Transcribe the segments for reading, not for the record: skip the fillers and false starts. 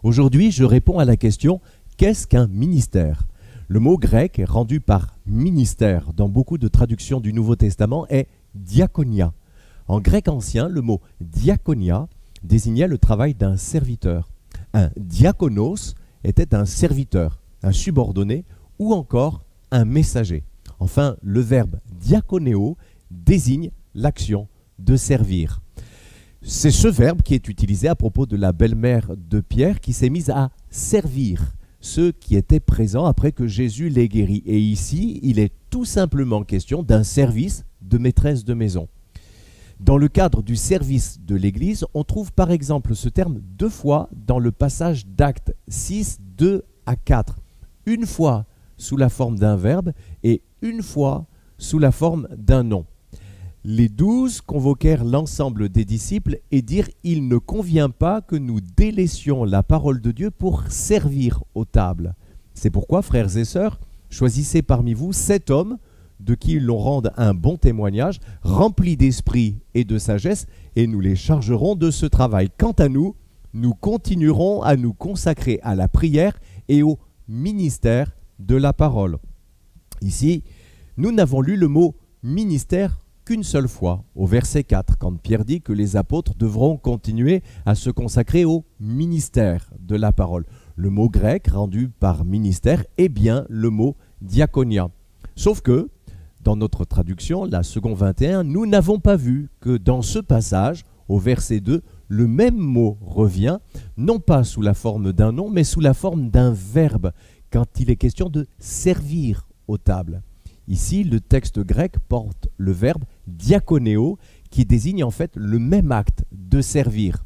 Aujourd'hui, je réponds à la question « Qu'est-ce qu'un ministère ?» Le mot grec rendu par « ministère » dans beaucoup de traductions du Nouveau Testament est « diakonia ». En grec ancien, le mot « diakonia » désignait le travail d'un serviteur. Un diakonos était un serviteur, un subordonné ou encore un messager. Enfin, le verbe diakonéo désigne l'action de servir. C'est ce verbe qui est utilisé à propos de la belle-mère de Pierre qui s'est mise à servir ceux qui étaient présents après que Jésus les guérit. Et ici, il est tout simplement question d'un service de maîtresse de maison. Dans le cadre du service de l'Église, on trouve par exemple ce terme 2 fois dans le passage d'Actes 6, 2 à 4. Une fois sous la forme d'un verbe et une fois sous la forme d'un nom. Les 12 convoquèrent l'ensemble des disciples et dirent « Il ne convient pas que nous délaissions la parole de Dieu pour servir aux tables. C'est pourquoi, frères et sœurs, choisissez parmi vous 7 hommes de qui l'on rende un bon témoignage, remplis d'esprit et de sagesse, et nous les chargerons de ce travail. Quant à nous, nous continuerons à nous consacrer à la prière et au ministère de la parole. » Ici, nous n'avons lu le mot « ministère » qu'une seule fois, au verset 4, quand Pierre dit que les apôtres devront continuer à se consacrer au ministère de la parole. Le mot grec rendu par ministère est bien le mot diakonia. Sauf que, dans notre traduction, la seconde 21, nous n'avons pas vu que dans ce passage, au verset 2, le même mot revient, non pas sous la forme d'un nom, mais sous la forme d'un verbe, quand il est question de servir aux tables. Ici, le texte grec porte le verbe diakonéo qui désigne en fait le même acte de servir.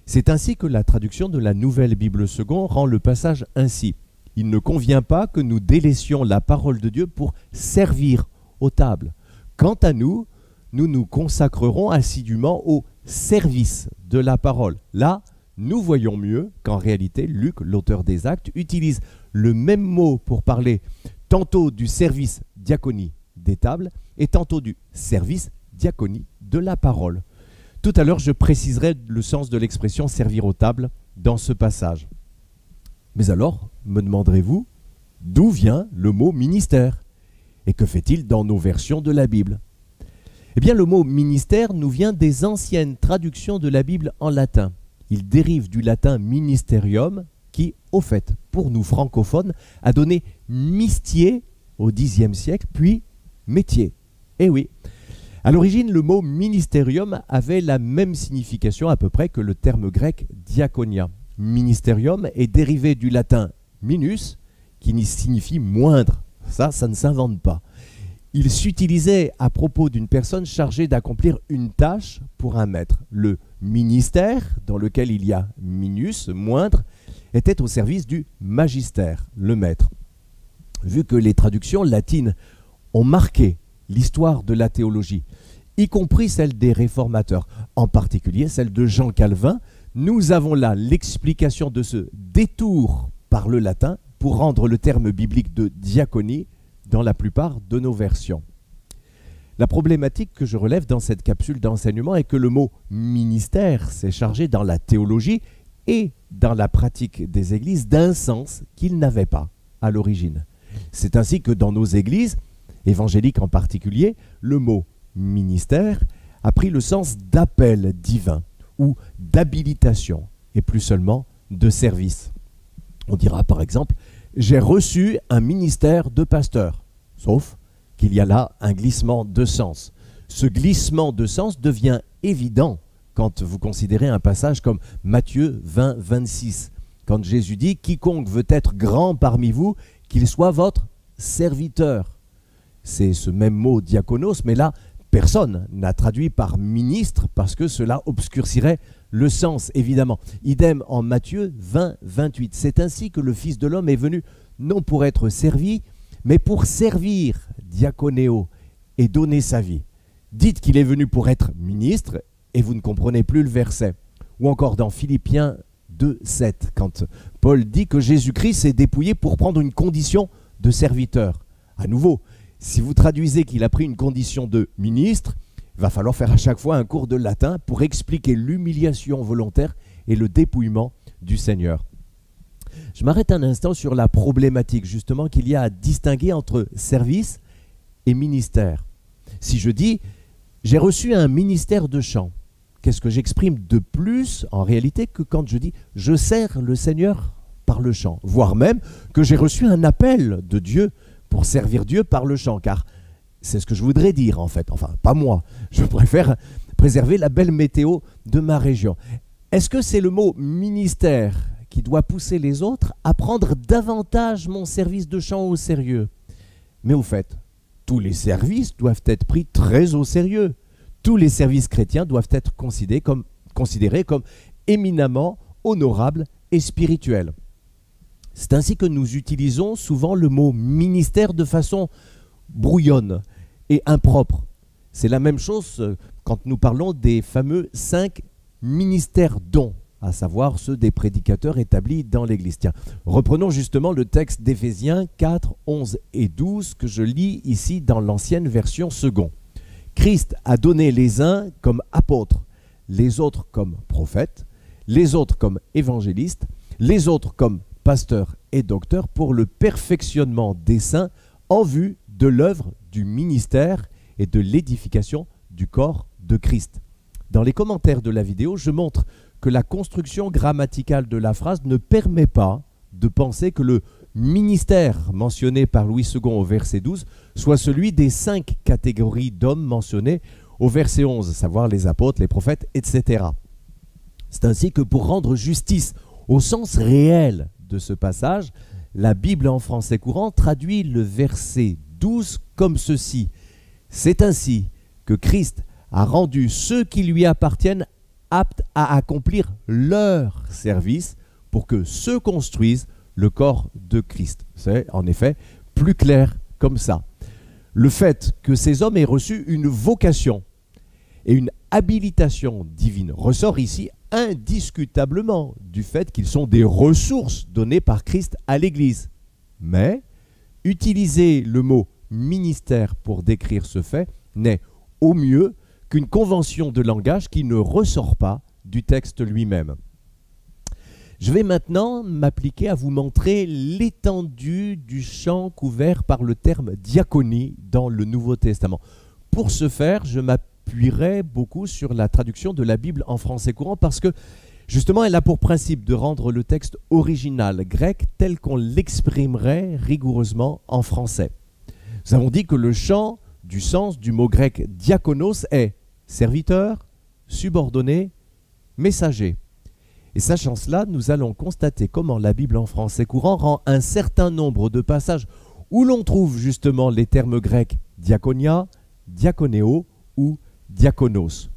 C'est ainsi que la traduction de la Nouvelle Bible seconde rend le passage ainsi. Il ne convient pas que nous délaissions la parole de Dieu pour servir aux tables. Quant à nous, nous nous consacrerons assidûment au service de la parole. Là, nous voyons mieux qu'en réalité, Luc, l'auteur des Actes, utilise le même mot pour parler tantôt du service diaconie des tables et tantôt du service diaconie de la parole. Tout à l'heure, je préciserai le sens de l'expression servir aux tables dans ce passage. Mais alors, me demanderez-vous, d'où vient le mot ministère? Et que fait-il dans nos versions de la Bible? Eh bien, le mot ministère nous vient des anciennes traductions de la Bible en latin. Il dérive du latin ministerium, qui, au fait, pour nous francophones, a donné mistier au Xe siècle, puis métier. Eh oui, à l'origine, le mot ministerium avait la même signification à peu près que le terme grec diakonia. Ministerium est dérivé du latin minus, qui signifie moindre. Ça ne s'invente pas. Il s'utilisait à propos d'une personne chargée d'accomplir une tâche pour un maître. Le ministère, dans lequel il y a minus, moindre, était au service du magistère, le maître. Vu que les traductions latines ont marqué l'histoire de la théologie, y compris celle des réformateurs, en particulier celle de Jean Calvin, nous avons là l'explication de ce détour par le latin pour rendre le terme biblique de diaconie dans la plupart de nos versions. La problématique que je relève dans cette capsule d'enseignement est que le mot « ministère » s'est chargé dans la théologie et dans la pratique des églises d'un sens qu'il n'avait pas à l'origine. C'est ainsi que dans nos églises, évangéliques en particulier, le mot « ministère » a pris le sens d'appel divin ou d'habilitation et plus seulement de service. On dira par exemple « J'ai reçu un ministère de pasteur », sauf qu'il y a là un glissement de sens. Ce glissement de sens devient évident quand vous considérez un passage comme Matthieu 20, 26, quand Jésus dit « Quiconque veut être grand parmi vous, qu'il soit votre serviteur ». C'est ce même mot diakonos, mais là, personne n'a traduit par ministre parce que cela obscurcirait le sens, évidemment. Idem en Matthieu 20, 28. C'est ainsi que le Fils de l'homme est venu, non pour être servi, mais pour servir, diakonéo, et donner sa vie. Dites qu'il est venu pour être ministre, et vous ne comprenez plus le verset. Ou encore dans Philippiens 2, 7, quand Paul dit que Jésus-Christ s'est dépouillé pour prendre une condition de serviteur. À nouveau, si vous traduisez qu'il a pris une condition de ministre, il va falloir faire à chaque fois un cours de latin pour expliquer l'humiliation volontaire et le dépouillement du Seigneur. Je m'arrête un instant sur la problématique justement qu'il y a à distinguer entre service et ministère. Si je dis « j'ai reçu un ministère de chant », qu'est-ce que j'exprime de plus en réalité que quand je dis « je sers le Seigneur par le chant », voire même que j'ai reçu un appel de Dieu pour servir Dieu par le chant, car c'est ce que je voudrais dire en fait, enfin pas moi, je préfère préserver la belle météo de ma région. Est-ce que c'est le mot ministère qui doit pousser les autres à prendre davantage mon service de chant au sérieux? Mais au fait, tous les services doivent être pris très au sérieux. Tous les services chrétiens doivent être considérés comme éminemment honorables et spirituels. C'est ainsi que nous utilisons souvent le mot ministère de façon brouillonne et impropre. C'est la même chose quand nous parlons des fameux 5 ministères dons, à savoir ceux des prédicateurs établis dans l'Église. Tiens, reprenons justement le texte d'Éphésiens 4, 11 et 12 que je lis ici dans l'ancienne version second. Christ a donné les uns comme apôtres, les autres comme prophètes, les autres comme évangélistes, les autres comme pasteurs et docteurs pour le perfectionnement des saints en vue de l'œuvre du ministère et de l'édification du corps de Christ. Dans les commentaires de la vidéo, je montre que la construction grammaticale de la phrase ne permet pas de penser que le ministère mentionné par Louis II au verset 12 soit celui des 5 catégories d'hommes mentionnés au verset 11, à savoir les apôtres, les prophètes, etc. C'est ainsi que pour rendre justice au sens réel de ce passage, la Bible en français courant traduit le verset 12 comme ceci. C'est ainsi que Christ a rendu ceux qui lui appartiennent aptes à accomplir leur service pour que ceux construisent le corps de Christ. C'est en effet plus clair comme ça. Le fait que ces hommes aient reçu une vocation et une habilitation divine ressort ici indiscutablement du fait qu'ils sont des ressources données par Christ à l'Église. Mais utiliser le mot ministère pour décrire ce fait n'est au mieux qu'une convention de langage qui ne ressort pas du texte lui-même. Je vais maintenant m'appliquer à vous montrer l'étendue du champ couvert par le terme diaconie dans le Nouveau Testament. Pour ce faire, je m'appuierai beaucoup sur la traduction de la Bible en français courant parce que justement, elle a pour principe de rendre le texte original grec tel qu'on l'exprimerait rigoureusement en français. Nous avons dit que le champ du sens du mot grec diakonos est serviteur, subordonné, messager. Et sachant cela, nous allons constater comment la Bible en français courant rend un certain nombre de passages où l'on trouve justement les termes grecs diakonia, diakonéo ou diakonos.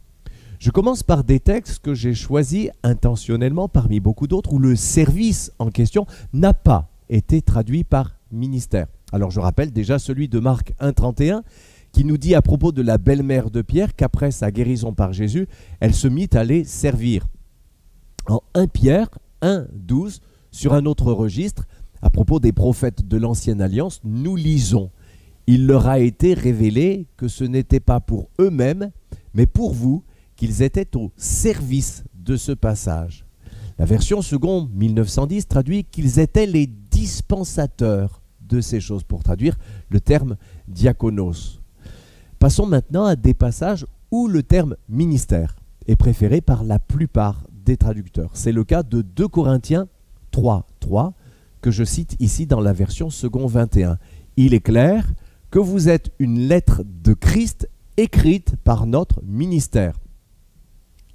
Je commence par des textes que j'ai choisis intentionnellement parmi beaucoup d'autres où le service en question n'a pas été traduit par ministère. Alors je rappelle déjà celui de Marc 1,31 qui nous dit à propos de la belle-mère de Pierre qu'après sa guérison par Jésus, elle se mit à les servir. En 1 Pierre 1,12, sur un autre registre, à propos des prophètes de l'Ancienne Alliance, nous lisons « Il leur a été révélé que ce n'était pas pour eux-mêmes, mais pour vous, qu'ils étaient au service de ce passage. » La version seconde 1910 traduit qu'ils étaient les dispensateurs de ces choses, pour traduire le terme diakonos. Passons maintenant à des passages où le terme ministère est préféré par la plupart des traducteurs. C'est le cas de 2 Corinthiens 3,3 que je cite ici dans la version second 21. Il est clair que vous êtes une lettre de Christ écrite par notre ministère.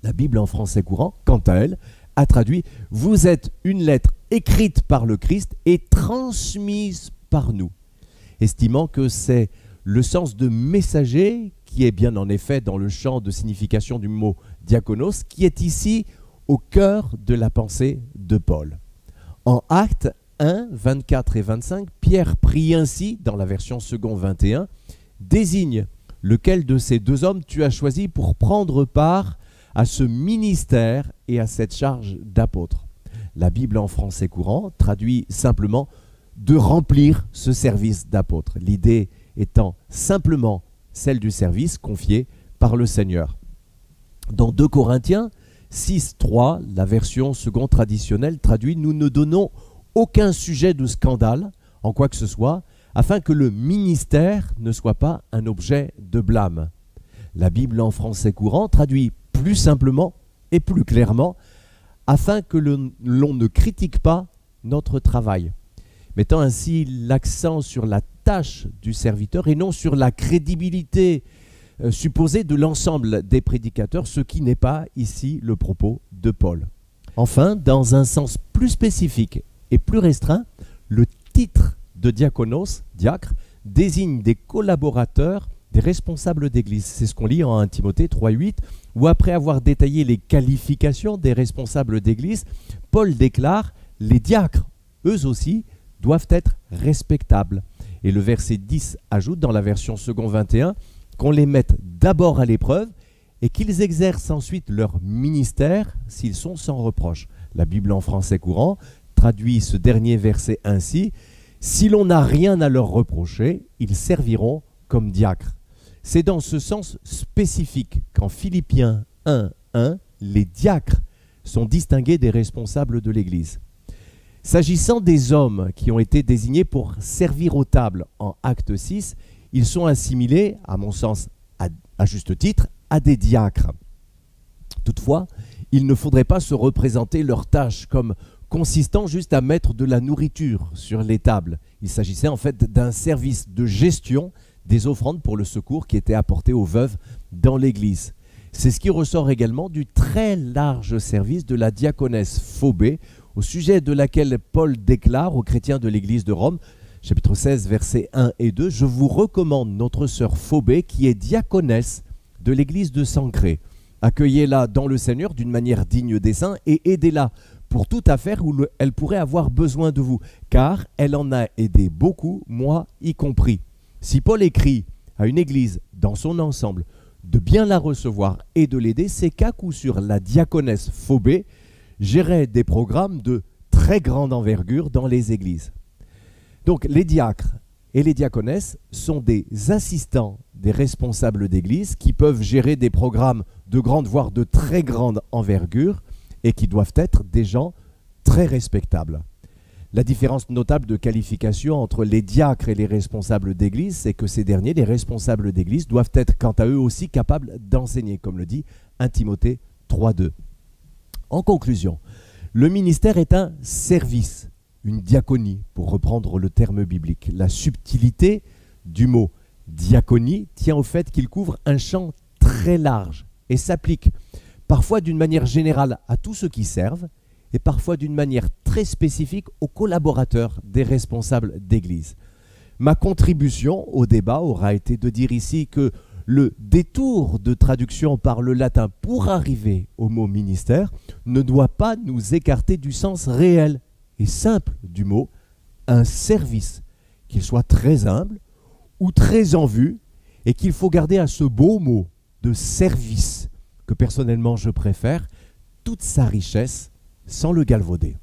La Bible en français courant, quant à elle, a traduit « Vous êtes une lettre écrite par le Christ et transmise par nous », estimant que c'est le sens de messager, qui est bien en effet dans le champ de signification du mot diakonos, qui est ici au cœur de la pensée de Paul. En Actes 1, 24 et 25, Pierre prie ainsi, dans la version second 21, « Désigne lequel de ces 2 hommes tu as choisi pour prendre part à ce ministère et à cette charge d'apôtre. » La Bible en français courant traduit simplement « de remplir ce service d'apôtre », l'idée étant simplement celle du service confié par le Seigneur. Dans 2 Corinthiens 6, 3, la version seconde traditionnelle traduit « Nous ne donnons aucun sujet de scandale en quoi que ce soit, afin que le ministère ne soit pas un objet de blâme. La Bible en français courant traduit plus simplement et plus clairement, afin que l'on ne critique pas notre travail, mettant ainsi l'accent sur la tâche du serviteur et non sur la crédibilité supposée de l'ensemble des prédicateurs, ce qui n'est pas ici le propos de Paul. Enfin, dans un sens plus spécifique et plus restreint, le titre de diakonos, diacre, désigne des collaborateurs, des responsables d'église. C'est ce qu'on lit en 1 Timothée 3,8, où après avoir détaillé les qualifications des responsables d'église, Paul déclare « Les diacres, eux aussi, doivent être respectables ». Et le verset 10 ajoute dans la version second 21 qu'on les mette d'abord à l'épreuve et qu'ils exercent ensuite leur ministère s'ils sont sans reproche. La Bible en français courant traduit ce dernier verset ainsi: « Si l'on n'a rien à leur reprocher, ils serviront comme diacres ». C'est dans ce sens spécifique qu'en Philippiens 1:1, les diacres sont distingués des responsables de l'Église. S'agissant des hommes qui ont été désignés pour servir aux tables en Acte 6, ils sont assimilés, à mon sens à juste titre, à des diacres. Toutefois, il ne faudrait pas se représenter leur tâche comme consistant juste à mettre de la nourriture sur les tables. Il s'agissait en fait d'un service de gestion des offrandes pour le secours qui étaient apportées aux veuves dans l'Église. C'est ce qui ressort également du très large service de la diaconesse Phobé, au sujet de laquelle Paul déclare aux chrétiens de l'Église de Rome, chapitre 16, versets 1 et 2, « Je vous recommande notre sœur Phobé, qui est diaconesse de l'Église de Sancrée. Accueillez-la dans le Seigneur d'une manière digne des saints et aidez-la pour toute affaire où elle pourrait avoir besoin de vous, car elle en a aidé beaucoup, moi y compris. » Si Paul écrit à une église dans son ensemble de bien la recevoir et de l'aider, c'est qu'à coup sûr la diaconesse Phobé gérait des programmes de très grande envergure dans les églises. Donc les diacres et les diaconesses sont des assistants des responsables d'église qui peuvent gérer des programmes de grande, voire de très grande envergure et qui doivent être des gens très respectables. La différence notable de qualification entre les diacres et les responsables d'église, c'est que ces derniers, les responsables d'église, doivent être quant à eux aussi capables d'enseigner, comme le dit 1 Timothée 3,2. En conclusion, le ministère est un service, une diaconie, pour reprendre le terme biblique. La subtilité du mot diaconie tient au fait qu'il couvre un champ très large et s'applique parfois d'une manière générale à tous ceux qui servent, et parfois d'une manière très spécifique aux collaborateurs des responsables d'église. Ma contribution au débat aura été de dire ici que le détour de traduction par le latin pour arriver au mot ministère ne doit pas nous écarter du sens réel et simple du mot, un service, qu'il soit très humble ou très en vue, et qu'il faut garder à ce beau mot de service, que personnellement je préfère, toute sa richesse, sans le galvauder.